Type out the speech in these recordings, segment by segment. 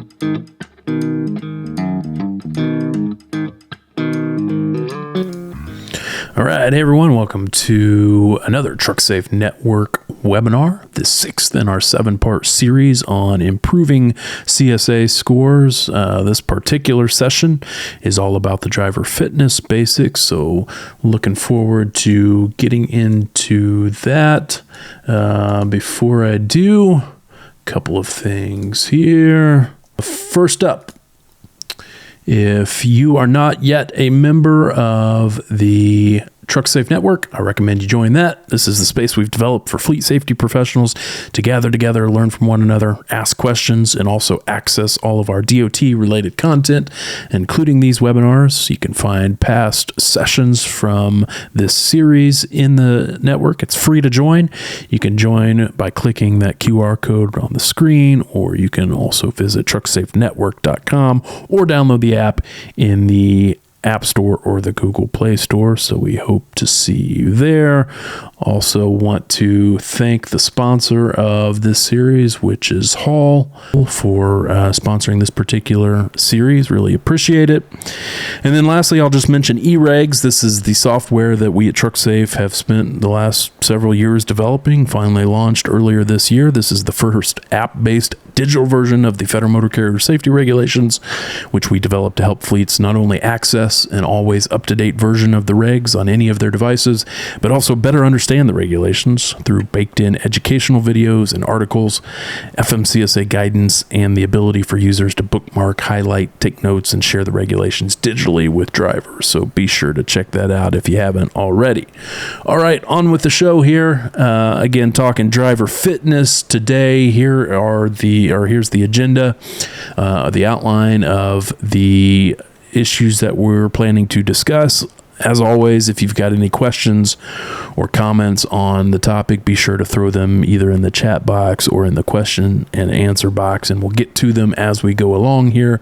All right, hey everyone, welcome to another Trucksafe Network webinar, the sixth in our 7-part series on improving CSA scores. This particular session is all about the driver fitness basics, so looking forward to getting into that. Before I do, a couple of things here. First up, if you are not yet a member of the Trucksafe Network, I recommend you join that. This is the space we've developed for fleet safety professionals to gather together, learn from one another, ask questions, and also access all of our DOT-related content, including these webinars. You can find past sessions from this series in the network. It's free to join. You can join by clicking that QR code on the screen, or you can also visit trucksafenetwork.com or download the app in the App Store or the Google Play Store. So we hope to see you there. Also want to thank the sponsor of this series, which is Hall, for sponsoring this particular series. Really appreciate it. And then lastly, I'll just mention eRegs. This is the software that we at Trucksafe have spent the last several years developing, finally launched earlier this year. This is the first app-based digital version of the Federal Motor Carrier Safety Regulations, which we developed to help fleets not only access an always up-to-date version of the regs on any of their devices, but also better understand the regulations through baked-in educational videos and articles, FMCSA guidance, and the ability for users to bookmark, highlight, take notes, and share the regulations digitally with drivers. So be sure to check that out if you haven't already. All right, on with the show here. Again, talking driver fitness today. Here's the agenda, the outline of the issues that we're planning to discuss. As always, if you've got any questions or comments on the topic, be sure to throw them either in the chat box or in the question and answer box, and we'll get to them as we go along here.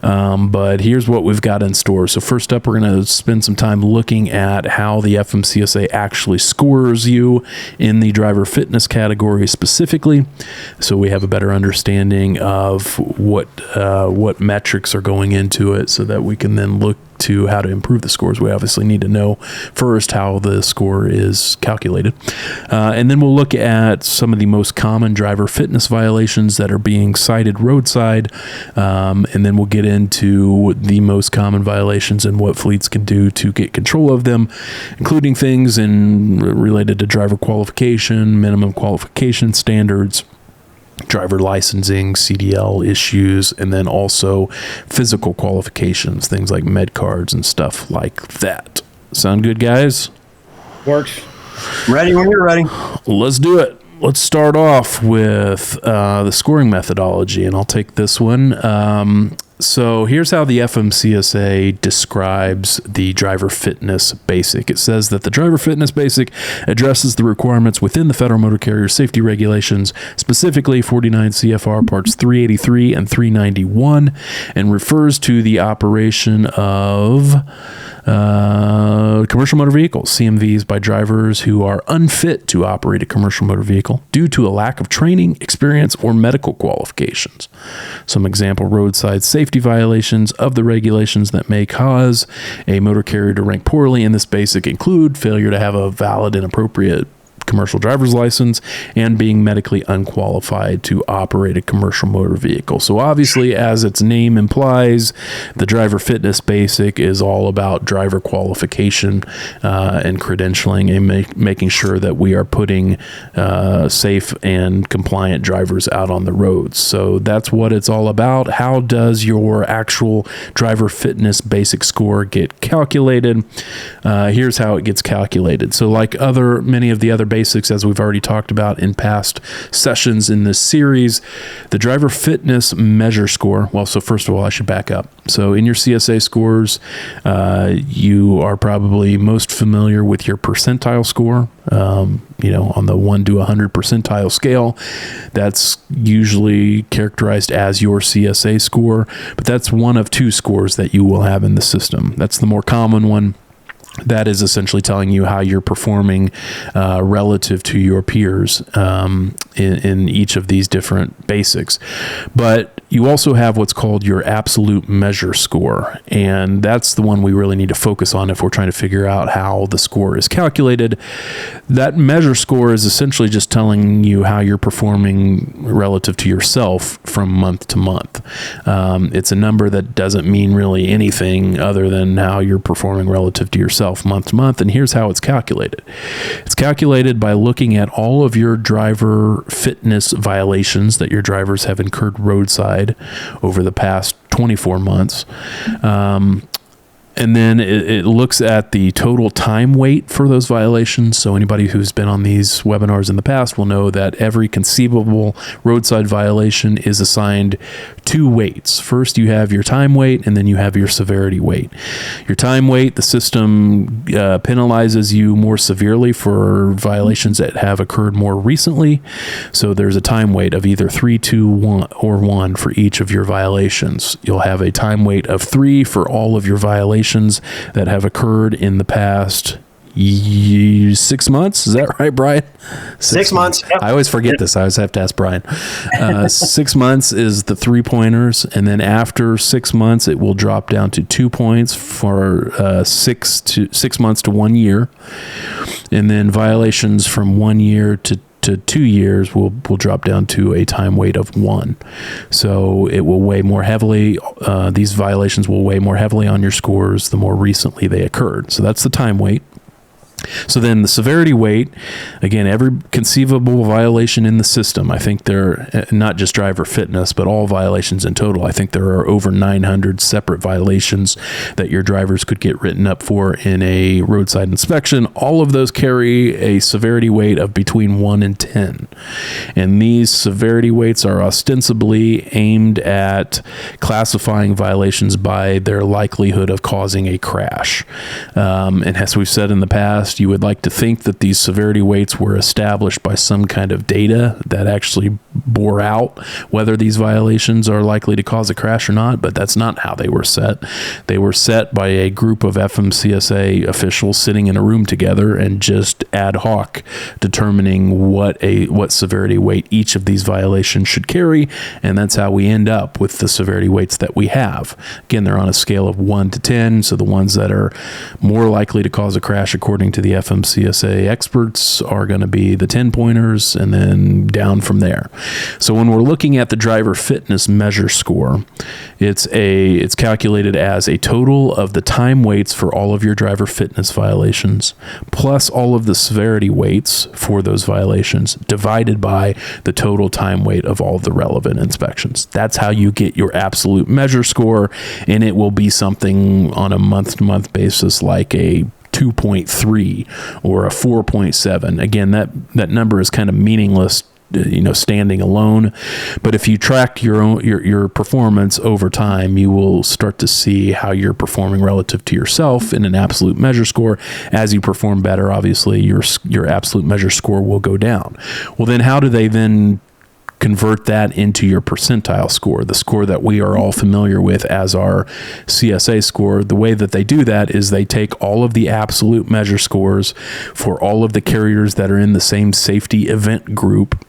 But here's what we've got in store. So first up, we're going to spend some time looking at how the FMCSA actually scores you in the driver fitness category specifically, so we have a better understanding of what metrics are going into it, so that we can then look to how to improve the scores. We obviously need to know first how the score is calculated. And then we'll look at some of the most common driver fitness violations that are being cited roadside. And then we'll get into the most common violations and what fleets can do to get control of them, including things related to driver qualification, minimum qualification standards, driver licensing, CDL issues, and then also physical qualifications, things like med cards and stuff like that. Sound good, guys? Works. Ready when you're ready. Let's do it. Let's start off with the scoring methodology, and I'll take this one. So here's how the FMCSA describes the Driver Fitness Basic. It says that the Driver Fitness Basic addresses the requirements within the Federal Motor Carrier Safety Regulations, specifically 49 CFR Parts 383 and 391, and refers to the operation of commercial motor vehicles, CMVs, by drivers who are unfit to operate a commercial motor vehicle due to a lack of training, experience, or medical qualifications. Some example roadside safety violations of the regulations that may cause a motor carrier to rank poorly in this basic include failure to have a valid and appropriate commercial driver's license and being medically unqualified to operate a commercial motor vehicle. So obviously, as its name implies, the Driver Fitness Basic is all about driver qualification and credentialing, and making sure that we are putting safe and compliant drivers out on the roads. So that's what it's all about. How does your actual Driver Fitness Basic score get calculated? Here's how it gets calculated. So like many of the other basics, as we've already talked about in past sessions in this series, the driver fitness measure score. Well, so first of all, I should back up. So in your CSA scores, you are probably most familiar with your percentile score. On the 1 to 100 percentile scale, that's usually characterized as your CSA score, but that's one of two scores that you will have in the system. That's the more common one. That is essentially telling you how you're performing relative to your peers in each of these different basics. But you also have what's called your absolute measure score, and that's the one we really need to focus on if we're trying to figure out how the score is calculated. That measure score is essentially just telling you how you're performing relative to yourself from month to month. It's a number that doesn't mean really anything other than how you're performing relative to yourself month to month, and here's how it's calculated. It's calculated by looking at all of your driver fitness violations that your drivers have incurred roadside over the past 24 months. And then it looks at the total time wait for those violations. So anybody who's been on these webinars in the past will know that every conceivable roadside violation is assigned 2 weights. First, you have your time weight, and then you have your severity weight. Your time weight, the system penalizes you more severely for violations that have occurred more recently. So there's a time weight of either 3, 2, 1, or 1 for each of your violations. You'll have a time weight of 3 for all of your violations that have occurred in the past 6 months. Is that right, Brian? 6 months. Yep. I always forget this. I always have to ask Brian. 6 months is the 3 pointers. And then after 6 months, it will drop down to 2 points for 6 months to 1 year. And then violations from 1 year to 2 years will drop down to a time weight of 1. So it will weigh more heavily. These violations will weigh more heavily on your scores the more recently they occurred. So that's the time weight. So then the severity weight, again, every conceivable violation in the system, I think there, not just driver fitness, but all violations in total, I think there are over 900 separate violations that your drivers could get written up for in a roadside inspection. All of those carry a severity weight of between 1 and 10. And these severity weights are ostensibly aimed at classifying violations by their likelihood of causing a crash. And as we've said in the past, you would like to think that these severity weights were established by some kind of data that actually bore out whether these violations are likely to cause a crash or not, but that's not how they were set. They were set by a group of FMCSA officials sitting in a room together and just ad hoc determining what severity weight each of these violations should carry, and that's how we end up with the severity weights that we have. Again, they're on a scale of 1 to 10, so the ones that are more likely to cause a crash according to the FMCSA experts are going to be the 10 pointers, and then down from there. So when we're looking at the driver fitness measure score, it's calculated as a total of the time weights for all of your driver fitness violations plus all of the severity weights for those violations divided by the total time weight of all of the relevant inspections. That's how you get your absolute measure score, and it will be something on a month-to-month basis like a 2.3 or a 4.7. Again, that number is kind of meaningless, standing alone. But if you track your performance over time, you will start to see how you're performing relative to yourself in an absolute measure score. As you perform better, obviously your absolute measure score will go down. Well, then how do they then convert that into your percentile score, the score that we are all familiar with as our CSA score? The way that they do that is they take all of the absolute measure scores for all of the carriers that are in the same safety event group.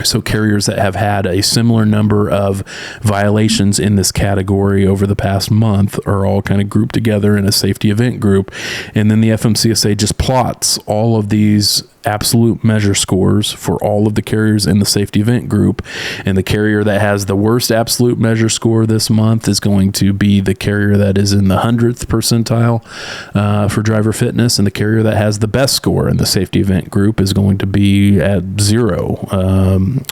So carriers that have had a similar number of violations in this category over the past month are all kind of grouped together in a safety event group. And then the FMCSA just plots all of these absolute measure scores for all of the carriers in the safety event group, and the carrier that has the worst absolute measure score this month is going to be the carrier that is in the 100th percentile for driver fitness, and the carrier that has the best score in the safety event group is going to be at 0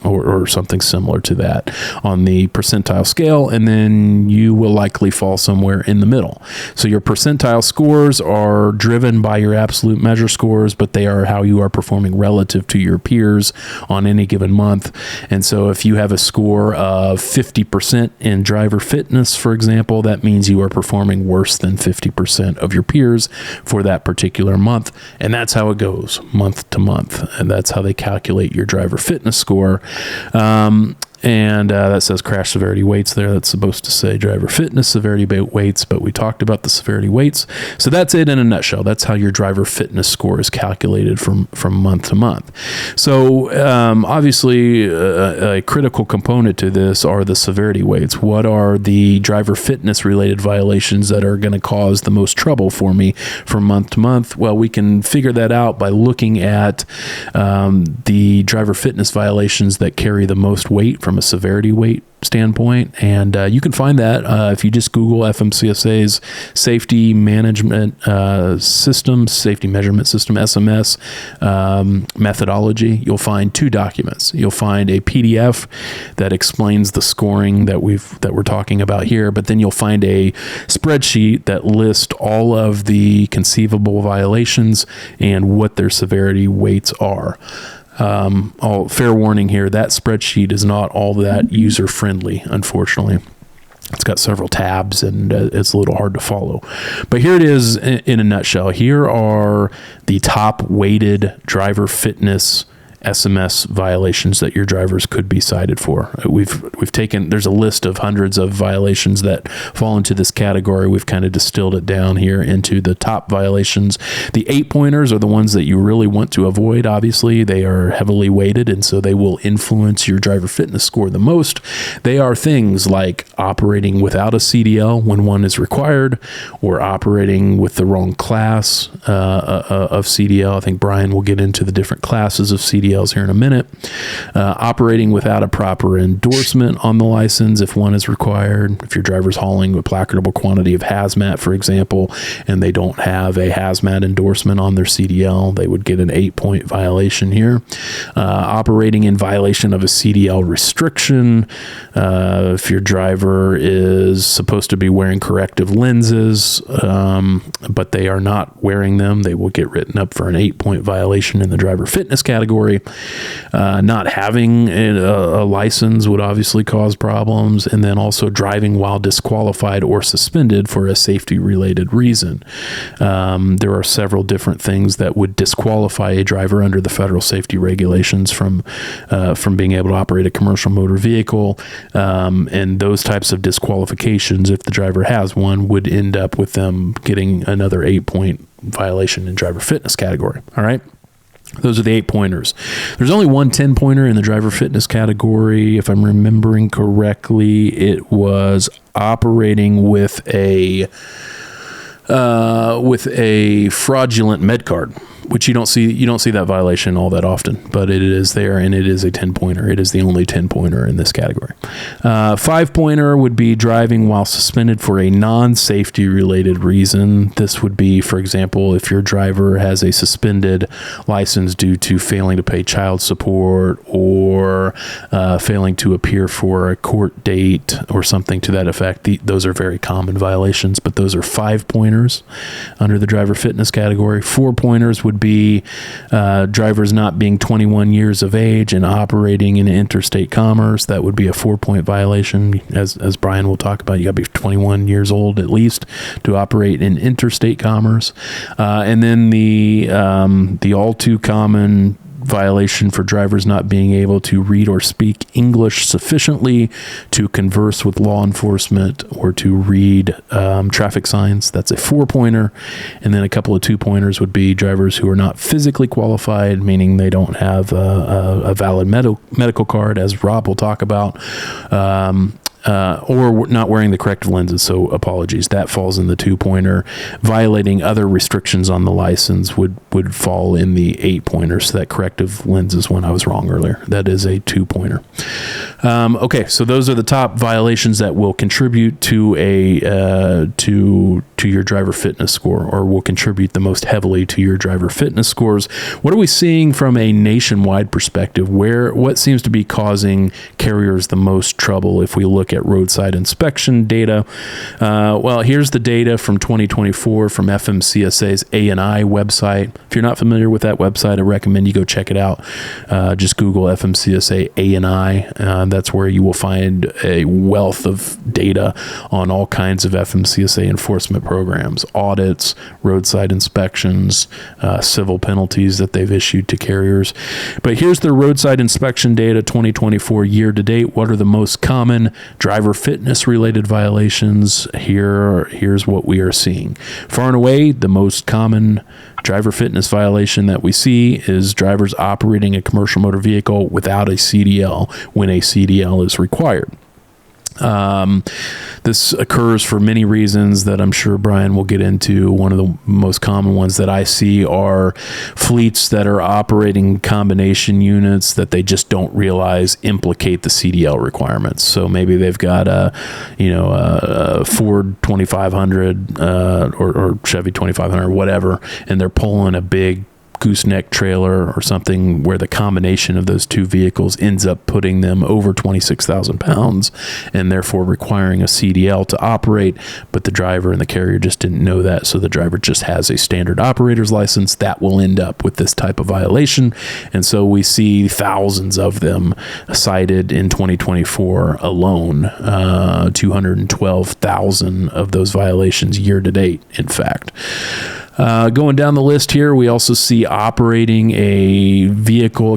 or something similar to that on the percentile scale, and then you will likely fall somewhere in the middle. So your percentile scores are driven by your absolute measure scores, but they are how you are performing relative to your peers on any given month. And so if you have a score of 50% in driver fitness, for example, that means you are performing worse than 50% of your peers for that particular month. And that's how it goes month to month. And that's how they calculate your driver fitness score. And that says crash severity weights there. That's supposed to say driver fitness severity weights, but we talked about the severity weights. So that's it in a nutshell. That's how your driver fitness score is calculated from month to month. So obviously a critical component to this are the severity weights. What are the driver fitness related violations that are going to cause the most trouble for me from month to month? Well, we can figure that out by looking at the driver fitness violations that carry the most weight from a severity weight standpoint, and you can find that if you just Google FMCSA's safety management system, safety measurement system, SMS methodology. You'll find two documents. You'll find a PDF that explains the scoring that we're talking about here, but then you'll find a spreadsheet that lists all of the conceivable violations and what their severity weights are. Fair warning here, that spreadsheet is not all that user friendly, unfortunately. It's got several tabs and it's a little hard to follow. But here it is in a nutshell. Here are the top weighted driver fitness SMS violations that your drivers could be cited for. We've taken, there's a list of hundreds of violations that fall into this category. We've kind of distilled it down here into the top violations. The 8-pointers are the ones that you really want to avoid. Obviously, they are heavily weighted, and so they will influence your driver fitness score the most. They are things like operating without a CDL when one is required, or operating with the wrong class of CDL. I think Brian will get into the different classes of CDL here in a minute. Operating without a proper endorsement on the license if one is required. If your driver's hauling a placardable quantity of hazmat, for example, and they don't have a hazmat endorsement on their CDL, they would get an 8-point violation here. Operating in violation of a CDL restriction. If your driver is supposed to be wearing corrective lenses, but they are not wearing them, they will get written up for an 8-point violation in the driver fitness category. Not having a license would obviously cause problems, and then also driving while disqualified or suspended for a safety-related reason. There are several different things that would disqualify a driver under the federal safety regulations from being able to operate a commercial motor vehicle, and those types of disqualifications, if the driver has one, would end up with them getting another 8-point violation in driver fitness category. All right. Those are the 8-pointers. There's only one 10-pointer in the driver fitness category. If I'm remembering correctly, it was operating with a fraudulent med card, which you don't see that violation all that often, but it is there, and it is a 10-pointer. It is the only 10-pointer in this category. 5-pointer would be driving while suspended for a non-safety related reason. This would be, for example, if your driver has a suspended license due to failing to pay child support or failing to appear for a court date or something to that effect. Those are very common violations, but those are 5-pointers under the driver fitness category. 4-pointers would be drivers not being 21 years of age and operating in interstate commerce. That would be a 4-point violation. As Brian will talk about, you got to be 21 years old at least to operate in interstate commerce. And then the all too common violation for drivers not being able to read or speak English sufficiently to converse with law enforcement or to read traffic signs. That's a 4-pointer. And then a couple of 2-pointers would be drivers who are not physically qualified, meaning they don't have a valid medical card, as Rob will talk about, or not wearing the corrective lenses. So apologies, that falls in the 2-pointer. Violating other restrictions on the license would fall in the 8-pointer. So that corrective lenses one, I was wrong earlier. That is a 2-pointer. Okay, so those are the top violations that will contribute to to your driver fitness score, or will contribute the most heavily to your driver fitness scores. What are we seeing from a nationwide perspective? What seems to be causing carriers the most trouble if we look at roadside inspection data? Well, here's the data from 2024 from FMCSA's A&I website. If you're not familiar with that website, I recommend you go check it out. Just Google FMCSA A&I. That's where you will find a wealth of data on all kinds of FMCSA enforcement programs, audits, roadside inspections, civil penalties that they've issued to carriers. But here's their roadside inspection data 2024 year to date. What are the most common driver fitness related violations? Here's what we are seeing. Far and away, the most common driver fitness violation that we see is drivers operating a commercial motor vehicle without a CDL when a CDL is required. This occurs for many reasons that I'm sure Brian will get into. One of the most common ones that I see are fleets that are operating combination units that they just don't realize implicate the CDL requirements. So maybe they've got a Ford 2500 or Chevy 2500 or whatever, and they're pulling a big gooseneck trailer or something where the combination of those two vehicles ends up putting them over 26,000 pounds and therefore requiring a CDL to operate, but the driver and the carrier just didn't know that, so the driver just has a standard operator's license. That will end up with this type of violation, and so we see thousands of them cited in 2024 alone, 212,000 of those violations year to date, in fact. Going down the list here, we also see operating a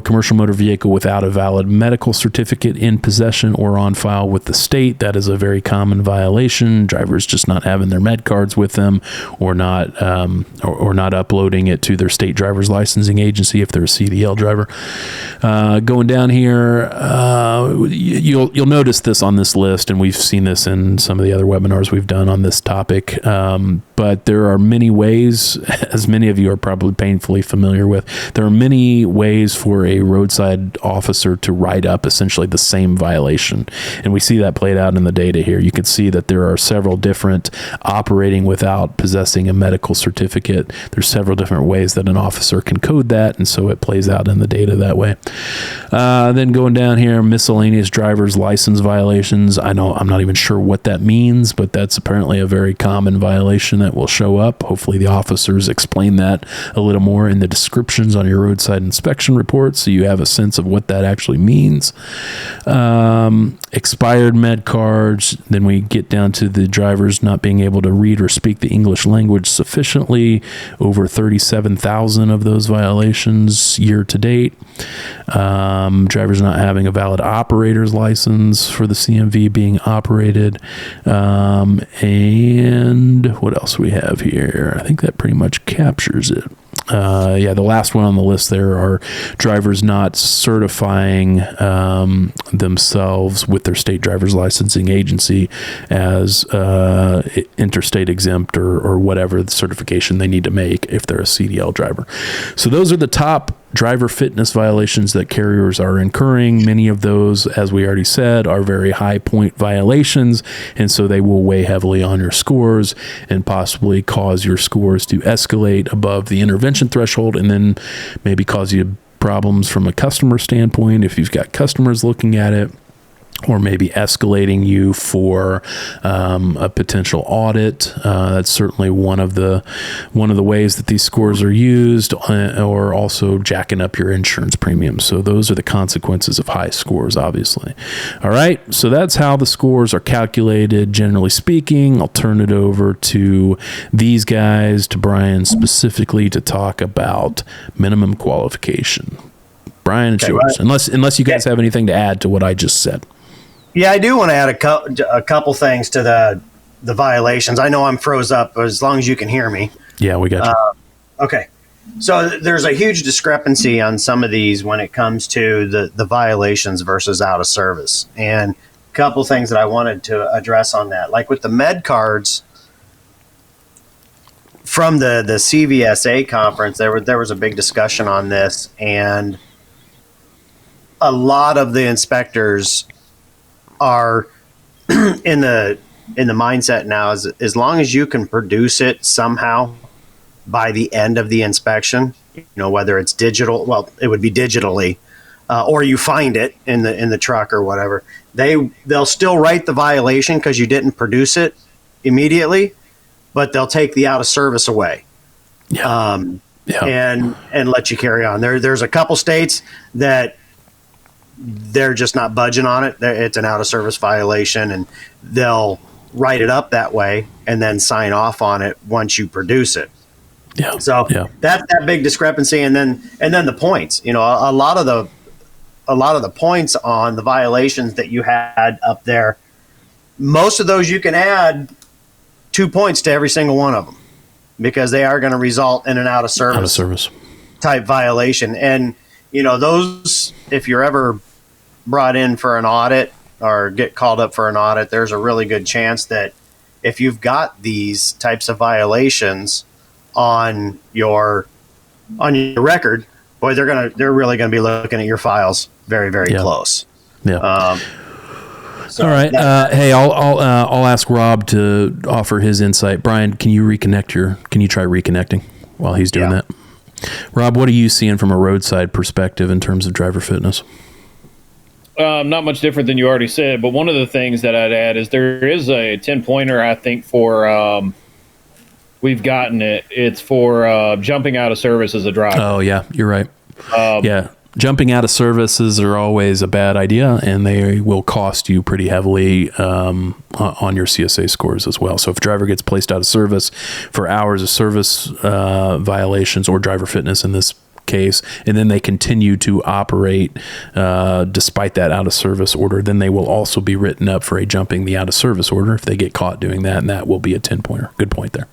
commercial motor vehicle without a valid medical certificate in possession or on file with the state. That is a very common violation. Drivers just not having their med cards with them, or not uploading it to their state driver's licensing agency if they're a CDL driver. Going down here, you'll notice this on this list, and we've seen this in some of the other webinars we've done on this topic. But there are many ways, as many of you are probably painfully familiar with, there are many ways for a roadside officer to write up essentially the same violation. And we see that played out in the data here. You can see that there are several different operating without possessing a medical certificate. There's several different ways that an officer can code that, and so it plays out in the data that way. Then going down here, miscellaneous driver's license violations. I'm not even sure what that means, but that's apparently a very common violation that will show up. Hopefully the officers explain that a little more in the descriptions on your roadside inspection report, so you have a sense of what that actually means. Expired med cards. Then we get down to the drivers not being able to read or speak the English language sufficiently. Over 37,000 of those violations year to date. Drivers not having a valid operator's license for the CMV being operated. And what else we have here? I think that pretty much captures it. The last one on the list there are drivers not certifying themselves with their state driver's licensing agency as interstate exempt or whatever the certification they need to make if they're a CDL driver. So those are the top driver fitness violations that carriers are incurring. Many of those, as we already said, are very high point violations, and so they will weigh heavily on your scores and possibly cause your scores to escalate above the intervention threshold, and then maybe cause you problems from a customer standpoint if you've got customers looking at it, or maybe escalating you for a potential audit. That's certainly one of the ways that these scores are used, or also jacking up your insurance premiums. So those are the consequences of high scores, obviously. All right, so that's how the scores are calculated, generally speaking. I'll turn it over to these guys, to Brian specifically, to talk about minimum qualification. Brian, it's yours. Unless you guys have anything to add to what I just said. Yeah, I do want to add a couple things to the violations. I know I'm froze up, but as long as you can hear me. Yeah, we got you. Okay. So there's a huge discrepancy on some of these when it comes to the violations versus out of service. And a couple things that I wanted to address on that. Like with the med cards from the CVSA conference, there was a big discussion on this, and a lot of the inspectors are in the mindset now is as long as you can produce it somehow by the end of the inspection, whether it's digital, well, it would be digitally, or you find it in the truck or whatever, they'll still write the violation because you didn't produce it immediately, but they'll take the out of service away. And let you carry on. There's a couple states that they're just not budging on it. It's an out of service violation, and they'll write it up that way and then sign off on it once you produce it. Yeah. So that's that big discrepancy. And then the points, a lot of the points on the violations that you had up there, most of those you can add 2 points to every single one of them, because they are going to result in an out of service type violation. And, those, if you're ever brought in for an audit or get called up for an audit, there's a really good chance that if you've got these types of violations on your record, boy, they're really going to be looking at your files very, very close. Yeah. So all right. Hey, I'll ask Rob to offer his insight. Brian, can you try reconnecting while he's doing that? Rob, what are you seeing from a roadside perspective in terms of driver fitness? Not much different than you already said, but one of the things that I'd add is there is a 10-pointer, I think, for we've gotten it. It's for jumping out of service as a driver. Oh, yeah, you're right. Jumping out of services are always a bad idea, and they will cost you pretty heavily on your CSA scores as well. So if a driver gets placed out of service for hours of service violations, or driver fitness in this case, and then they continue to operate despite that out of service order, then they will also be written up for a jumping the out of service order if they get caught doing that, and that will be a 10-pointer. Good point there.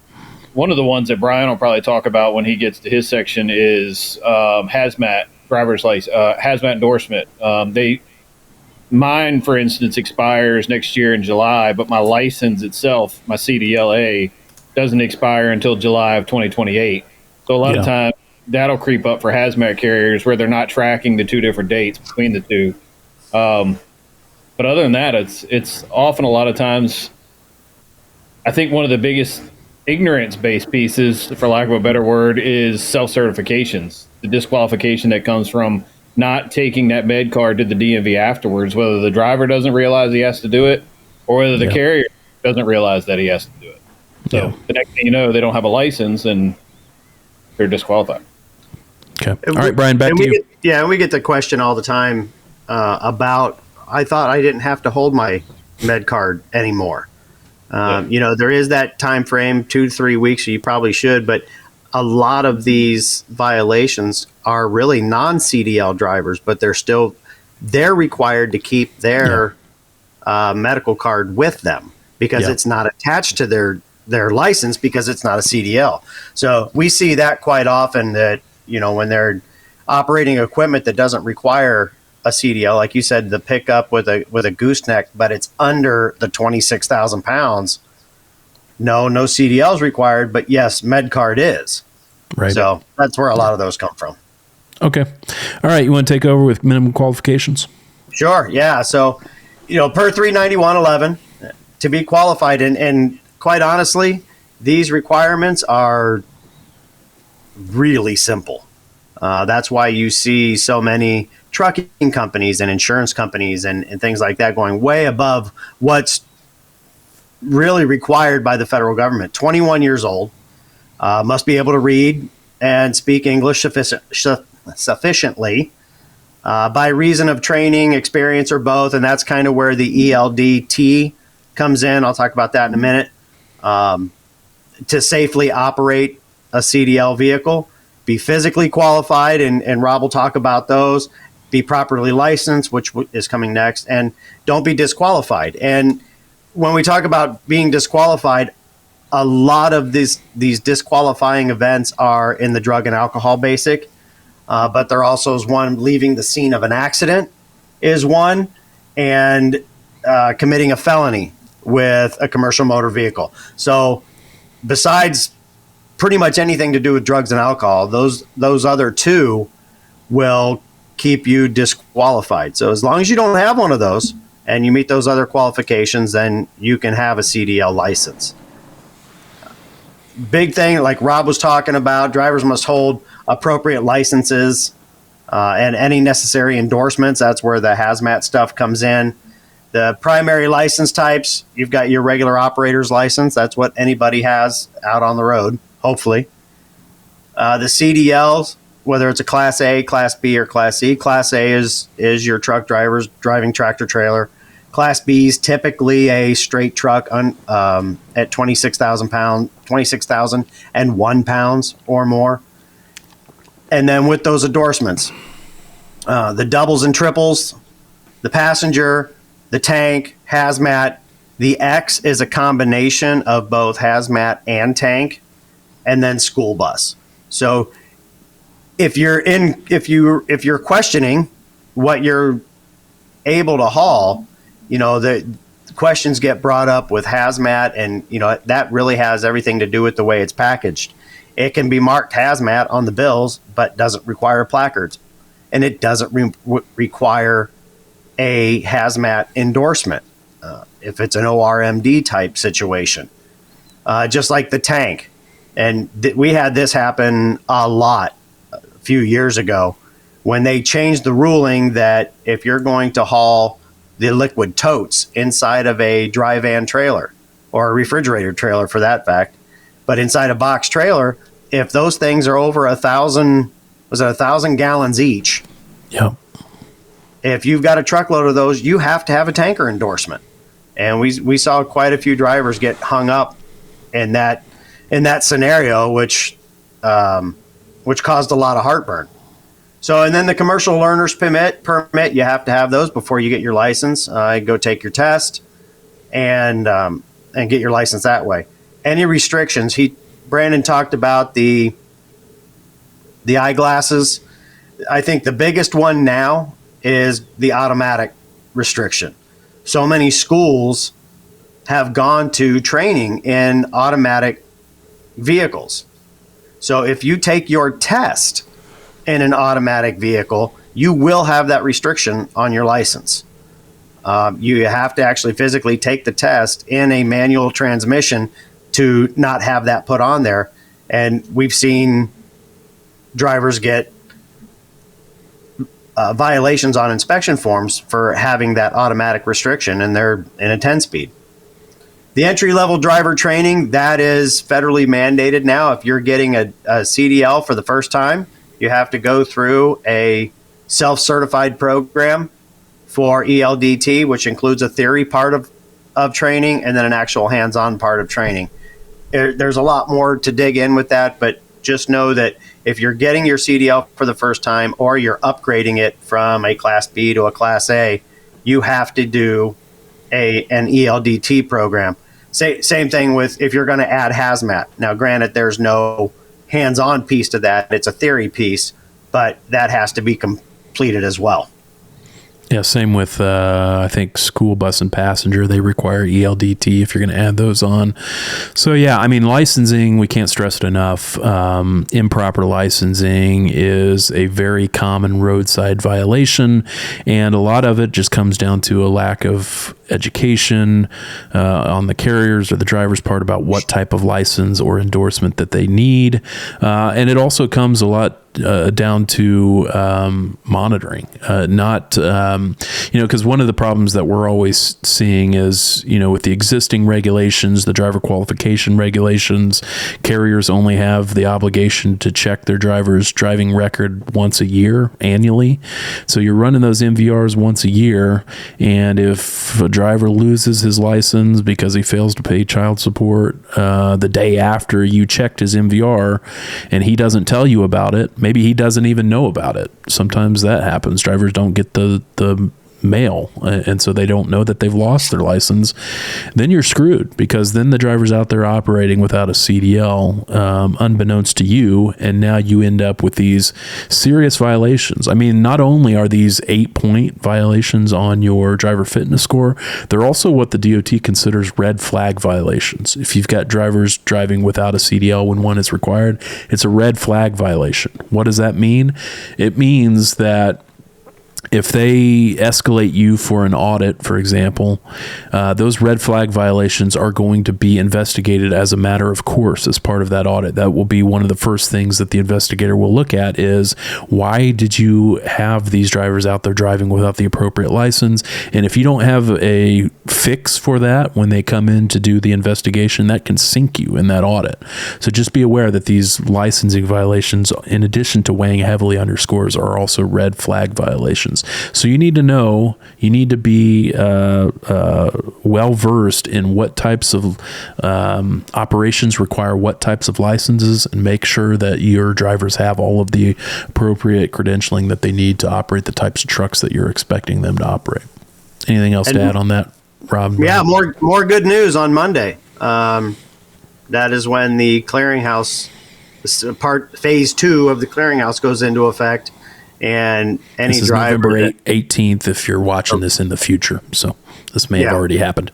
One of the ones that Brian will probably talk about when he gets to his section is hazmat. Driver's license, hazmat endorsement. Mine, for instance, expires next year in July, but my license itself, my CDLA, doesn't expire until July of 2028. So a lot of times that'll creep up for hazmat carriers where they're not tracking the two different dates between the two. But other than that, it's often a lot of times, I think one of the biggest ignorance-based pieces, for lack of a better word, is self-certifications. The disqualification that comes from not taking that med card to the DMV afterwards, whether the driver doesn't realize he has to do it or whether the carrier doesn't realize that he has to do it. So the next thing you know, they don't have a license and they're disqualified. Okay. All right, Brian, back to you. We get the question all the time about, I thought I didn't have to hold my med card anymore. There is that time frame, 2 to 3 weeks, so you probably should, but a lot of these violations are really non-CDL drivers, but they're required to keep their medical card with them because it's not attached to their license because it's not a CDL. So we see that quite often, that, when they're operating equipment that doesn't require a CDL, like you said, the pickup with a gooseneck, but it's under the 26,000 pounds. No CDL is required, but yes, med card is. Right. So that's where a lot of those come from. Okay. All right. You want to take over with minimum qualifications? Sure. Yeah. So, per 391.11, to be qualified, and quite honestly, these requirements are really simple. That's why you see so many trucking companies and insurance companies and things like that going way above what's really required by the federal government. 21 years old, must be able to read and speak English sufficiently by reason of training, experience, or both. And that's kind of where the ELDT comes in. I'll talk about that in a minute. To safely operate a CDL vehicle, be physically qualified, and Rob will talk about those, be properly licensed, which is coming next, and don't be disqualified. And when we talk about being disqualified, a lot of these disqualifying events are in the drug and alcohol basic, but there also is one, leaving the scene of an accident is one, and committing a felony with a commercial motor vehicle. So besides pretty much anything to do with drugs and alcohol, those other two will keep you disqualified. So as long as you don't have one of those and you meet those other qualifications, then you can have a CDL license. Big thing, like Rob was talking about, drivers must hold appropriate licenses and any necessary endorsements. That's where the hazmat stuff comes in. The primary license types, you've got your regular operator's license. That's what anybody has out on the road, hopefully. The CDLs, whether it's a Class A, Class B, or Class C. Class A is your truck drivers driving tractor trailer. Class B is typically a straight truck at 26,001 pounds or more. And then with those endorsements, the doubles and triples, the passenger, the tank, hazmat. The X is a combination of both hazmat and tank, and then school bus. So if you're questioning what you're able to haul, the questions get brought up with hazmat, and that really has everything to do with the way it's packaged. It can be marked hazmat on the bills, but doesn't require placards, and it doesn't require a hazmat endorsement if it's an ORMD type situation, just like the tank. And we had this happen a lot a few years ago when they changed the ruling that if you're going to haul the liquid totes inside of a dry van trailer or a refrigerator trailer for that fact, but inside a box trailer, if those things are over 1,000 gallons each, yeah. If you've got a truckload of those, you have to have a tanker endorsement. And we saw quite a few drivers get hung up in that scenario, which caused a lot of heartburn. So, and then the commercial learner's permit, you have to have those before you get your license. Go take your test and get your license that way. Any restrictions? Brandon talked about the eyeglasses. I think the biggest one now is the automatic restriction. So many schools have gone to training in automatic vehicles. So if you take your test in an automatic vehicle, you will have that restriction on your license. You have to actually physically take the test in a manual transmission to not have that put on there. And we've seen drivers get violations on inspection forms for having that automatic restriction, and they're in a 10-speed. The entry-level driver training, that is federally mandated now. If you're getting a CDL for the first time, you have to go through a self-certified program for ELDT, which includes a theory part of training and then an actual hands-on part of training. There's a lot more to dig in with that, but just know that if you're getting your CDL for the first time or you're upgrading it from a Class B to a Class A, you have to do an ELDT program. Same thing with if you're going to add hazmat. Now, granted, there's no hands-on piece to that. It's a theory piece, but that has to be completed as well. Yeah, same with, I think, school bus and passenger. They require ELDT if you're going to add those on. So, yeah, I mean, licensing, we can't stress it enough. Improper licensing is a very common roadside violation, and a lot of it just comes down to a lack of education on the carriers or the driver's part about what type of license or endorsement that they need. And it also comes a lot down to monitoring, because one of the problems that we're always seeing is, with the existing regulations, the driver qualification regulations, carriers only have the obligation to check their driver's driving record once a year, annually. So you're running those MVRs once a year, and if a driver loses his license because he fails to pay child support the day after you checked his MVR and he doesn't tell you about it, maybe he doesn't even know about it. Sometimes that happens. Drivers don't get the mail, and so they don't know that they've lost their license. Then you're screwed, because then the driver's out there operating without a CDL, unbeknownst to you, and now you end up with these serious violations. I mean, not only are these 8-point violations on your driver fitness score, they're also what the DOT considers red flag violations. If you've got drivers driving without a CDL when one is required, it's a red flag violation. What does that mean? It means that if they escalate you for an audit, for example, those red flag violations are going to be investigated as a matter of course as part of that audit. That will be one of the first things that the investigator will look at is, why did you have these drivers out there driving without the appropriate license? And if you don't have a fix for that when they come in to do the investigation, that can sink you in that audit. So just be aware that these licensing violations, in addition to weighing heavily on your scores, are also red flag violations. operations. So you need to know, you need to be well versed in what types of operations require what types of licenses, and make sure that your drivers have all of the appropriate credentialing that they need to operate the types of trucks that you're expecting them to operate. Anything else to add on that, Rob? Yeah, more good news on Monday. That is when the clearinghouse phase 2 of the clearinghouse goes into effect, and any this is driver November 18th if you're watching this in the future. So this may have already happened.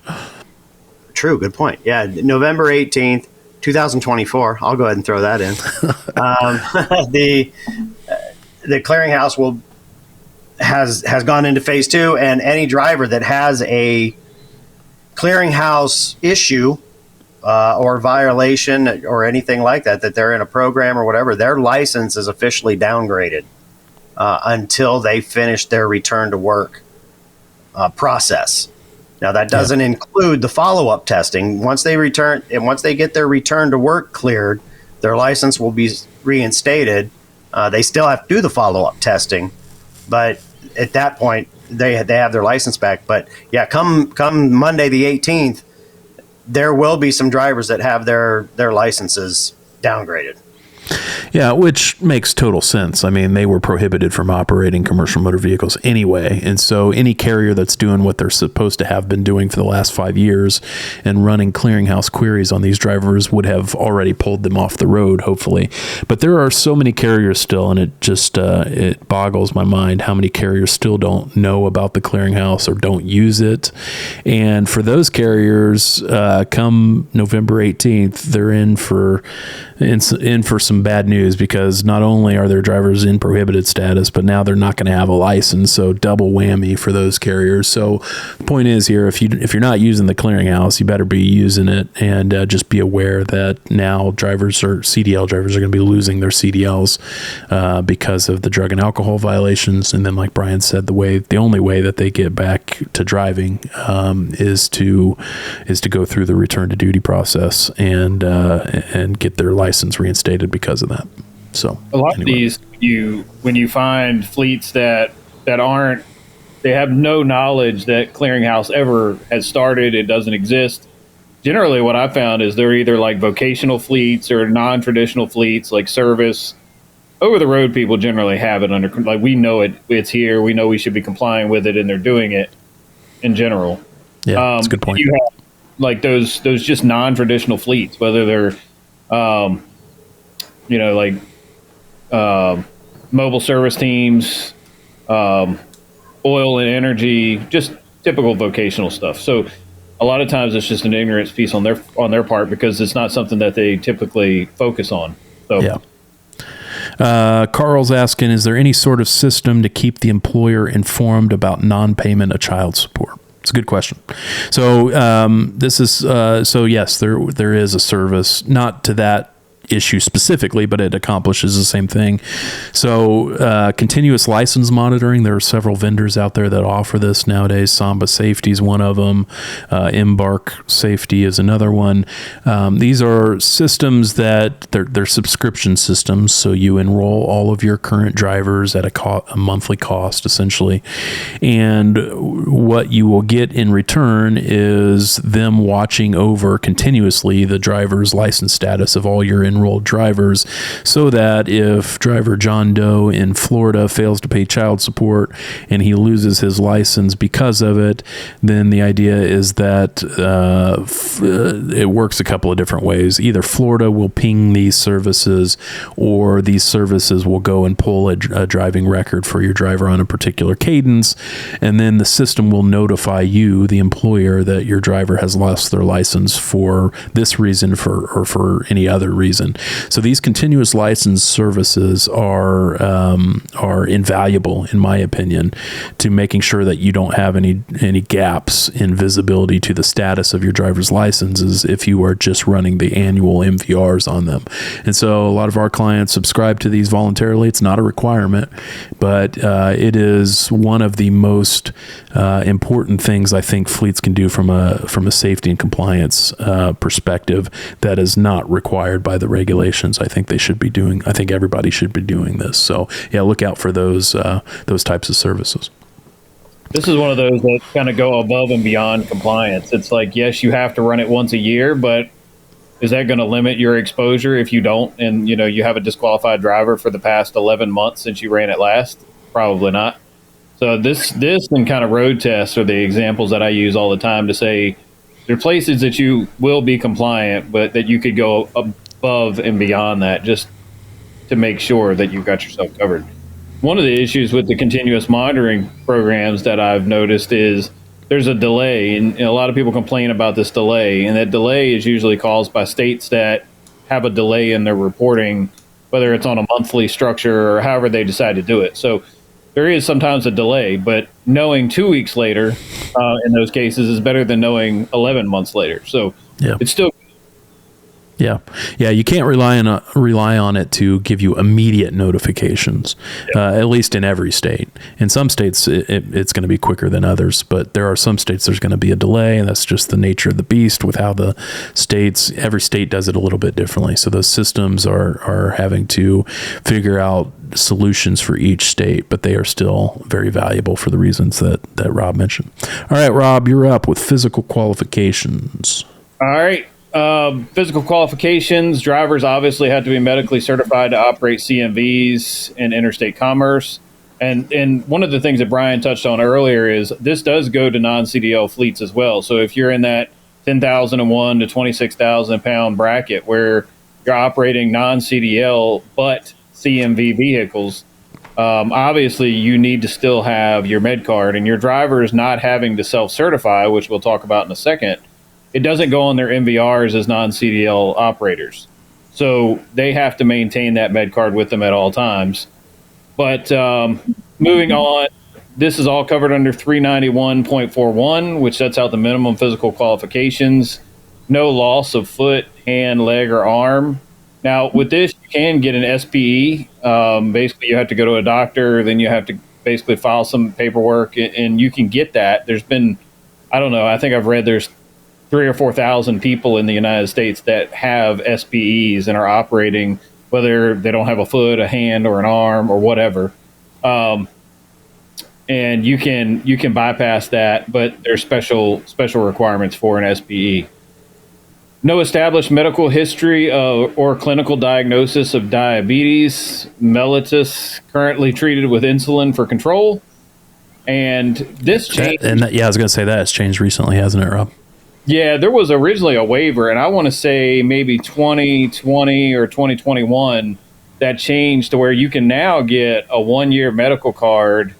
True, good point. Yeah, November 18th, 2024. I'll go ahead and throw that in. The clearinghouse has gone into phase 2, and any driver that has a clearinghouse issue or violation or anything like that they're in a program or whatever, their license is officially downgraded until they finish their return to work process. Now, that doesn't include the follow-up testing. Once they get their return to work cleared, their license will be reinstated. They still have to do the follow-up testing, but at that point, they have their license back. But yeah, come Monday the 18th, there will be some drivers that have their licenses downgraded. Yeah, which makes total sense. I mean, they were prohibited from operating commercial motor vehicles anyway. And so any carrier that's doing what they're supposed to have been doing for the last 5 years and running clearinghouse queries on these drivers would have already pulled them off the road, hopefully. But there are so many carriers still, and it just it boggles my mind how many carriers still don't know about the clearinghouse or don't use it. And for those carriers, come November 18th, they're in for some bad news, because not only are their drivers in prohibited status, but now they're not going to have a license. So double whammy for those carriers. So the point is here, if you're not using the clearinghouse, you better be using it, and just be aware that now CDL drivers are going to be losing their CDLs because of the drug and alcohol violations. And then, like Brian said, the only way that they get back to driving is to go through the return to duty process and get their license reinstated because of that. So a lot of these, when you find fleets that aren't, they have no knowledge that clearinghouse ever has started, it doesn't exist. Generally what I found is they're either like vocational fleets or non-traditional fleets, like service. Over the road people generally have it under, like, we know it's here, we know we should be complying with it, and they're doing it in general. Yeah, that's a good point. You have like those just non-traditional fleets, whether they're mobile service teams, oil and energy, just typical vocational stuff. So a lot of times it's just an ignorance piece on their part, because it's not something that they typically focus on. So yeah. Carl's asking, is there any sort of system to keep the employer informed about non-payment of child support? It's a good question. So yes, there is a service, not to that issue specifically, but it accomplishes the same thing. So continuous license monitoring, there are several vendors out there that offer this nowadays. Samba Safety is one of them. Embark Safety is another one. These are systems that they're subscription systems, so you enroll all of your current drivers at a monthly cost, essentially, and what you will get in return is them watching over continuously the driver's license status of all your enrolled drivers, so that if driver John Doe in Florida fails to pay child support and he loses his license because of it, then the idea is that it works a couple of different ways. Either Florida will ping these services, or these services will go and pull a driving record for your driver on a particular cadence, and then the system will notify you, the employer, that your driver has lost their license for this reason or for any other reason. So these continuous license services are invaluable, in my opinion, to making sure that you don't have any gaps in visibility to the status of your driver's licenses if you are just running the annual MVRs on them. And so a lot of our clients subscribe to these voluntarily. It's not a requirement, but it is one of the most important things I think fleets can do from a safety and compliance perspective that is not required by the regulations, I think everybody should be doing this. So yeah, look out for those types of services. This is one of those that kind of go above and beyond compliance. It's like, yes, you have to run it once a year, but is that going to limit your exposure if you don't? And, you have a disqualified driver for the past 11 months since you ran it last? Probably not. So this and kind of road tests are the examples that I use all the time to say there are places that you will be compliant, but that you could go above and beyond that just to make sure that you've got yourself covered. One of the issues with the continuous monitoring programs that I've noticed is there's a delay, and a lot of people complain about this delay, and that delay is usually caused by states that have a delay in their reporting, whether it's on a monthly structure or however they decide to do it. So there is sometimes a delay, but knowing 2 weeks later in those cases is better than knowing 11 months later. So it's still. Yeah. You can't rely on it to give you immediate notifications, at least in every state. In some states, it's going to be quicker than others, but there are some states there's going to be a delay, and that's just the nature of the beast with how every state does it a little bit differently. So those systems are having to figure out solutions for each state, but they are still very valuable for the reasons that Rob mentioned. All right, Rob, you're up with physical qualifications. All right. Physical qualifications. Drivers obviously have to be medically certified to operate CMVs in interstate commerce. And one of the things that Brian touched on earlier is this does go to non-CDL fleets as well. So if you're in that 10,001 to 26,000 pound bracket where you're operating non-CDL but CMV vehicles, obviously you need to still have your med card, and your drivers not having to self-certify, which we'll talk about in a second. It doesn't go on their MVRs as non-CDL operators. So they have to maintain that med card with them at all times. But moving on, this is all covered under 391.41, which sets out the minimum physical qualifications. No loss of foot, hand, leg, or arm. Now, with this, you can get an SPE. Basically, you have to go to a doctor, then you have to basically file some paperwork, and you can get that. There's been, I don't know, I think I've read there's 3,000 or 4,000 people in the United States that have SPEs and are operating, whether they don't have a foot, a hand, or an arm, or whatever. And you can bypass that, but there's special requirements for an SPE. No established medical history or clinical diagnosis of diabetes mellitus, currently treated with insulin for control. And this changed. I was going to say that it's changed recently, hasn't it, Rob? Yeah, there was originally a waiver, and I want to say maybe 2020 or 2021 that changed to where you can now get a 1-year medical card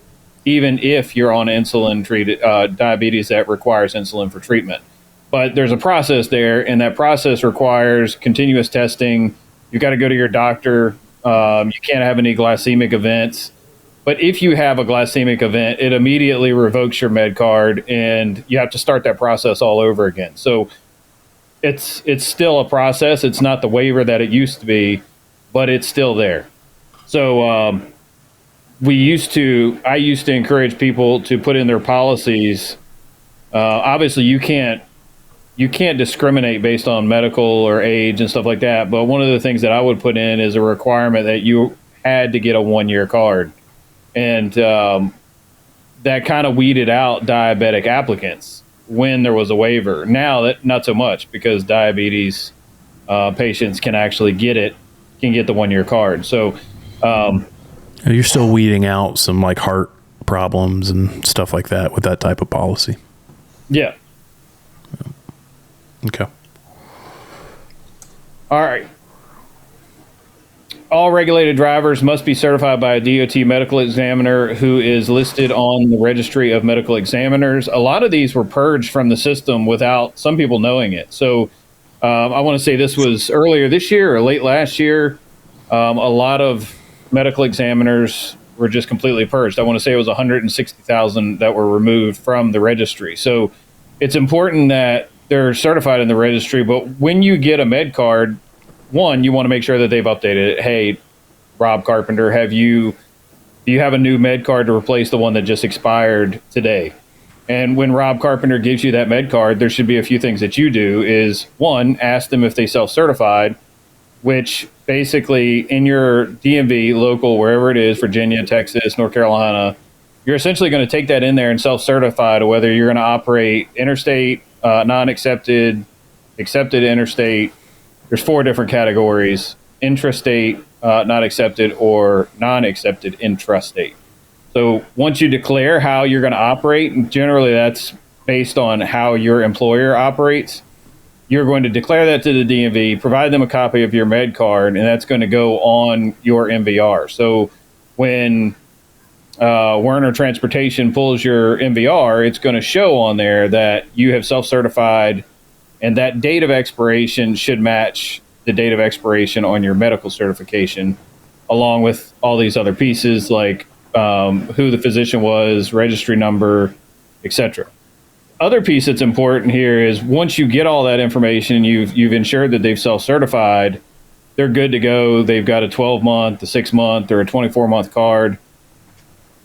even if you're on insulin-treated diabetes that requires insulin for treatment. But there's a process there, and that process requires continuous testing. You've got to go to your doctor. You can't have any glycemic events. But if you have a glycemic event, it immediately revokes your med card, and you have to start that process all over again. So it's still a process. It's not the waiver that it used to be, but it's still there. So I used to encourage people to put in their policies. Obviously, you can't discriminate based on medical or age and stuff like that. But one of the things that I would put in is a requirement that you had to get a 1-year card. And that kind of weeded out diabetic applicants when there was a waiver. Now, that not so much, because diabetes patients can actually get the 1-year card. So you're still weeding out some like heart problems and stuff like that with that type of policy. Yeah. Okay. All right. All regulated drivers must be certified by a DOT medical examiner who is listed on the registry of medical examiners. A lot of these were purged from the system without some people knowing it. So I want to say this was earlier this year or late last year. A lot of medical examiners were just completely purged. I want to say it was 160,000 that were removed from the registry. So it's important that they're certified in the registry, but when you get a med card, one, you want to make sure that they've updated it. Hey, Rob Carpenter, do you have a new med card to replace the one that just expired today? And when Rob Carpenter gives you that med card, there should be a few things that you do is, one, ask them if they self-certified. which basically in your DMV local, wherever it is, Virginia, Texas, North Carolina, you're essentially going to take that in there and self-certify to whether you're going to operate interstate, non-accepted, accepted interstate. There's 4 different categories: intrastate, not accepted, or non-accepted intrastate. So once you declare how you're going to operate, and generally that's based on how your employer operates, you're going to declare that to the DMV, provide them a copy of your med card, and that's going to go on your MVR. So when Werner Transportation pulls your MVR, it's going to show on there that you have self-certified, and that date of expiration should match the date of expiration on your medical certification, along with all these other pieces like who the physician was, registry number, etc. Other piece that's important here is once you get all that information, you've ensured that they've self-certified, they're good to go. They've got a 12-month, a 6-month, or a 24-month card.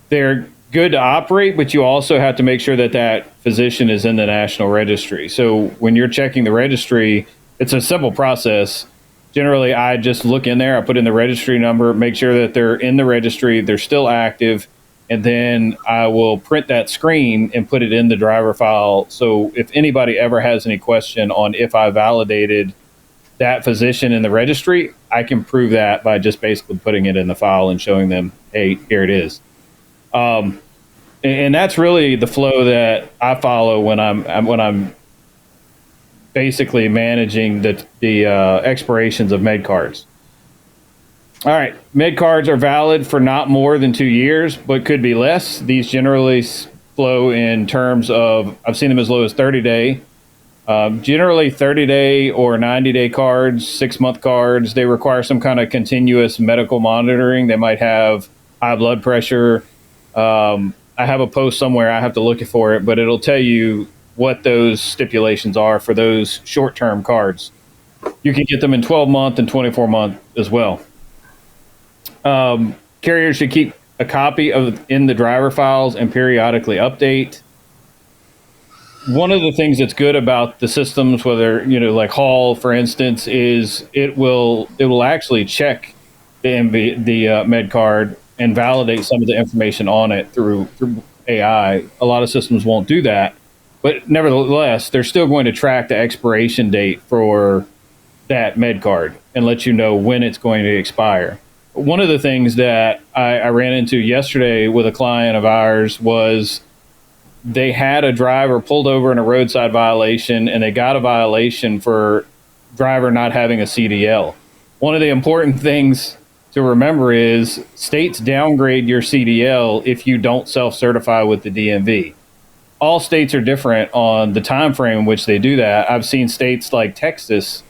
They're good to operate, but you also have to make sure that that physician is in the national registry. So when you're checking the registry, it's a simple process. Generally, I just look in there, I put in the registry number, make sure that they're in the registry, they're still active, and then I will print that screen and put it in the driver file. So if anybody ever has any question on if I validated that physician in the registry, I can prove that by just basically putting it in the file and showing them, hey, here it is. And that's really the flow that I follow when I'm basically managing the expirations of med cards. All right, med cards are valid for not more than 2 years, but could be less. These generally flow in terms of, I've seen them as low as 30-day. Generally 30-day or 90-day cards, 6-month cards, they require some kind of continuous medical monitoring. They might have high blood pressure. I have a post somewhere, I have to look for it, but it'll tell you what those stipulations are for those short-term cards. You can get them in 12-month and 24-month as well. Carriers should keep a copy of in the driver files and periodically update. One of the things that's good about the systems, whether like Hall, for instance, is it will actually check the med card and validate some of the information on it through AI. A lot of systems won't do that, but nevertheless, they're still going to track the expiration date for that med card and let you know when it's going to expire. One of the things that I ran into yesterday with a client of ours was they had a driver pulled over in a roadside violation, and they got a violation for driver not having a CDL. One of the important things to remember is states downgrade your CDL if you don't self-certify with the DMV. All states are different on the time frame in which they do that. I've seen states like Texas,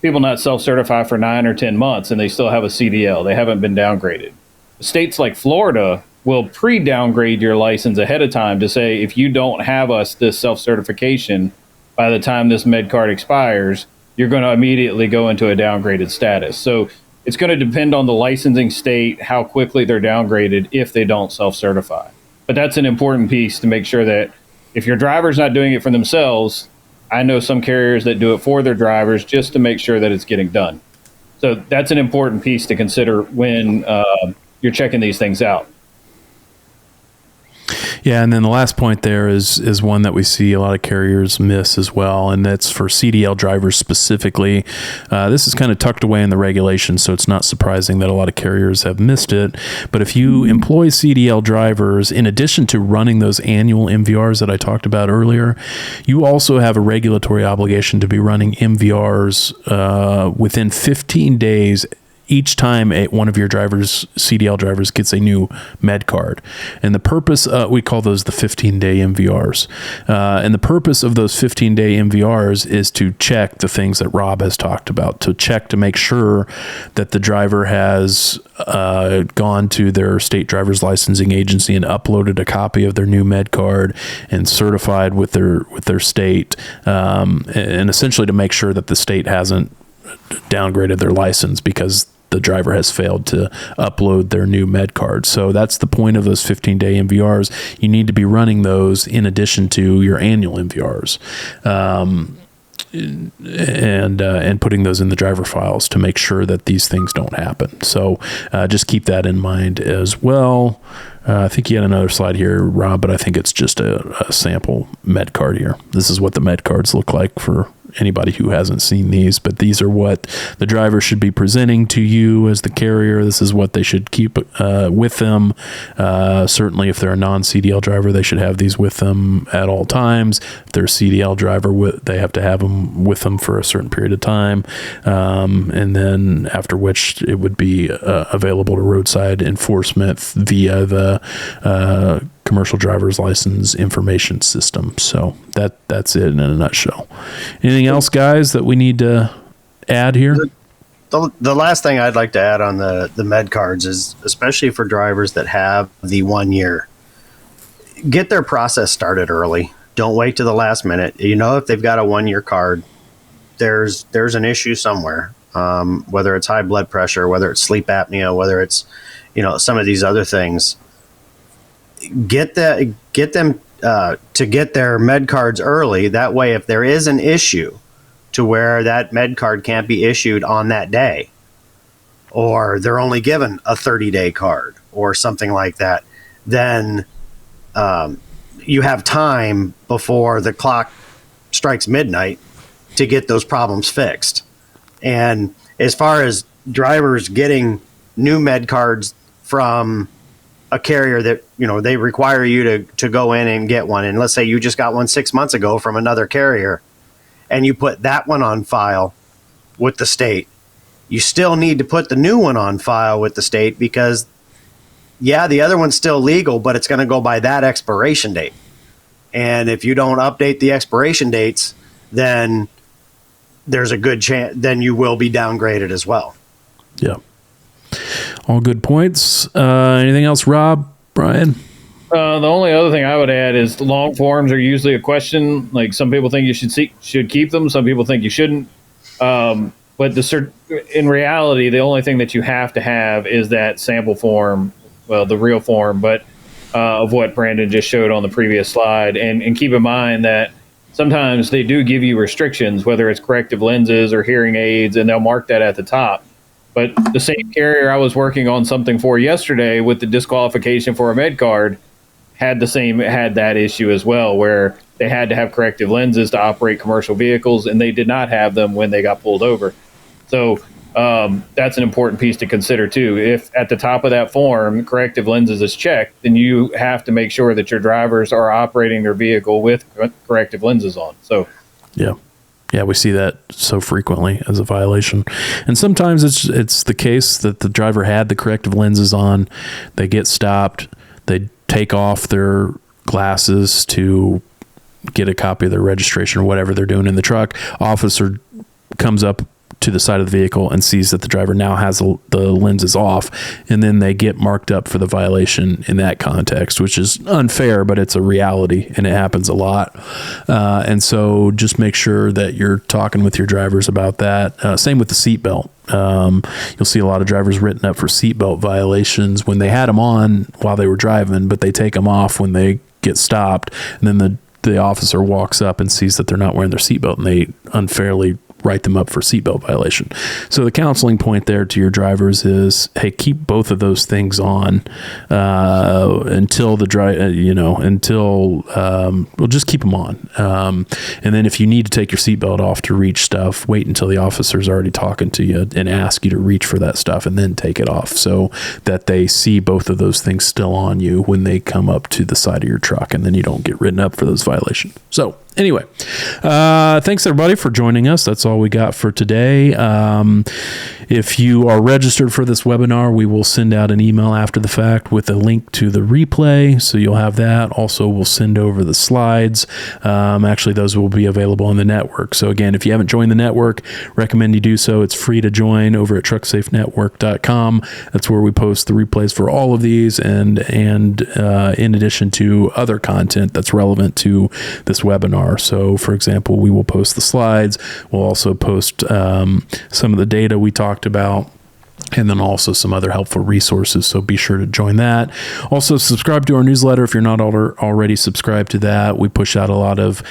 people not self-certify for 9 or 10 months and they still have a CDL. They haven't been downgraded. States like Florida will pre-downgrade your license ahead of time to say, if you don't have us this self-certification by the time this med card expires, you're going to immediately go into a downgraded status. So it's going to depend on the licensing state, how quickly they're downgraded if they don't self-certify. But that's an important piece to make sure that if your driver's not doing it for themselves, I know some carriers that do it for their drivers just to make sure that it's getting done. So that's an important piece to consider when you're checking these things out. Yeah, and then the last point there is one that we see a lot of carriers miss as well, and that's for CDL drivers specifically. This is kind of tucked away in the regulations, so it's not surprising that a lot of carriers have missed it. But if you employ CDL drivers, in addition to running those annual MVRs that I talked about earlier, you also have a regulatory obligation to be running MVRs within 15 days each time one of your CDL drivers gets a new med card. And the purpose, we call those the 15-day MVRs. And the purpose of those 15-day MVRs is to check the things that Rob has talked about, to check to make sure that the driver has gone to their state driver's licensing agency and uploaded a copy of their new med card and certified with their state, and essentially to make sure that the state hasn't downgraded their license because the driver has failed to upload their new med card. So that's the point of those 15-day MVRs. You need to be running those in addition to your annual MVRs. and putting those in the driver files to make sure that these things don't happen. So just keep that in mind as well. I think you had another slide here, Rob, but I think it's just a sample med card here. This is what the med cards look like for anybody who hasn't seen these, but these are what the driver should be presenting to you as the carrier. This is what they should keep with them. Certainly if they're a non-CDL driver, they should have these with them at all times. If they're a CDL driver, they have to have them with them for a certain period of time, and then after which it would be available to roadside enforcement via the commercial driver's license information system. So that's it in a nutshell. Anything else, guys, that we need to add here? The last thing I'd like to add on the med cards is, especially for drivers that have the 1 year, get their process started early. Don't wait to the last minute. If they've got a 1 year card, there's an issue somewhere, whether it's high blood pressure, whether it's sleep apnea, whether it's some of these other things. Get them to get their med cards early. That way, if there is an issue to where that med card can't be issued on that day, or they're only given a 30-day card or something like that, then you have time before the clock strikes midnight to get those problems fixed. And as far as drivers getting new med cards from a carrier that, they require you to go in and get one. And let's say you just got one 6 months ago from another carrier and you put that one on file with the state. You still need to put the new one on file with the state because, the other one's still legal, but it's going to go by that expiration date. And if you don't update the expiration dates, then there's a good chance, then you will be downgraded as well. Yeah. All good points. Anything else, Rob, Brian? The only other thing I would add is long forms are usually a question. Like some people think you should keep them. Some people think you shouldn't. But in reality, the only thing that you have to have is that sample form, well, the real form, but of what Brandon just showed on the previous slide. And keep in mind that sometimes they do give you restrictions, whether it's corrective lenses or hearing aids, and they'll mark that at the top. But the same carrier I was working on something for yesterday with the disqualification for a med card had that issue as well, where they had to have corrective lenses to operate commercial vehicles, and they did not have them when they got pulled over. So that's an important piece to consider too. If at the top of that form corrective lenses is checked, then you have to make sure that your drivers are operating their vehicle with corrective lenses on. So Yeah, we see that so frequently as a violation. And sometimes it's the case that the driver had the corrective lenses on, they get stopped, they take off their glasses to get a copy of their registration or whatever they're doing in the truck. Officer comes up to the side of the vehicle and sees that the driver now has the lenses off, and then they get marked up for the violation in that context, which is unfair, but it's a reality and it happens a lot. And so just make sure that you're talking with your drivers about that. Same with the seatbelt. You'll see a lot of drivers written up for seatbelt violations when they had them on while they were driving, but they take them off when they get stopped, and then the officer walks up and sees that they're not wearing their seatbelt, and they unfairly write them up for seatbelt violation. So the counseling point there to your drivers is, hey, keep both of those things on until we'll just keep them on. And then if you need to take your seatbelt off to reach stuff, wait until the officer's already talking to you and ask you to reach for that stuff and then take it off, so that they see both of those things still on you when they come up to the side of your truck, and then you don't get written up for those violations. So anyway, thanks everybody for joining us. That's all we got for today. If you are registered for this webinar, we will send out an email after the fact with a link to the replay, so you'll have that. Also, we'll send over the slides. Actually, those will be available on the network. So again, if you haven't joined the network, recommend you do so. It's free to join over at trucksafenetwork.com. That's where we post the replays for all of these, and in addition to other content that's relevant to this webinar. So for example, we will post the slides. We'll also post some of the data we talked about and then also some other helpful resources. So be sure to join that. Also, subscribe to our newsletter if you're not already subscribed to that. We push out a lot of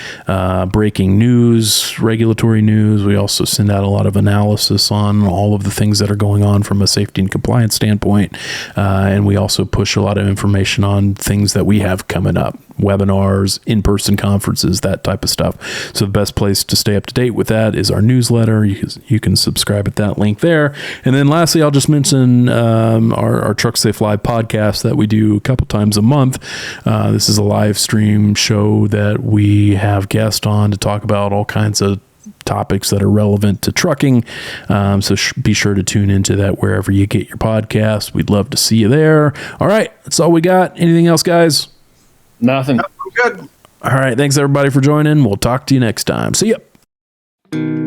breaking news, regulatory news. We also send out a lot of analysis on all of the things that are going on from a safety and compliance standpoint. And we also push a lot of information on things that we have coming up, webinars, in-person conferences, that type of stuff. So the best place to stay up to date with that is our newsletter. You can subscribe at that link there. And then lastly, I'll just mention our Trucksafe Live podcast that we do a couple times a month. This is a live stream show that we have guests on to talk about all kinds of topics that are relevant to trucking. So be sure to tune into that wherever you get your podcast. We'd love to see you there. All right. That's all we got. Anything else, guys? Nothing. I'm good. All right. Thanks everybody for joining. We'll talk to you next time. See ya.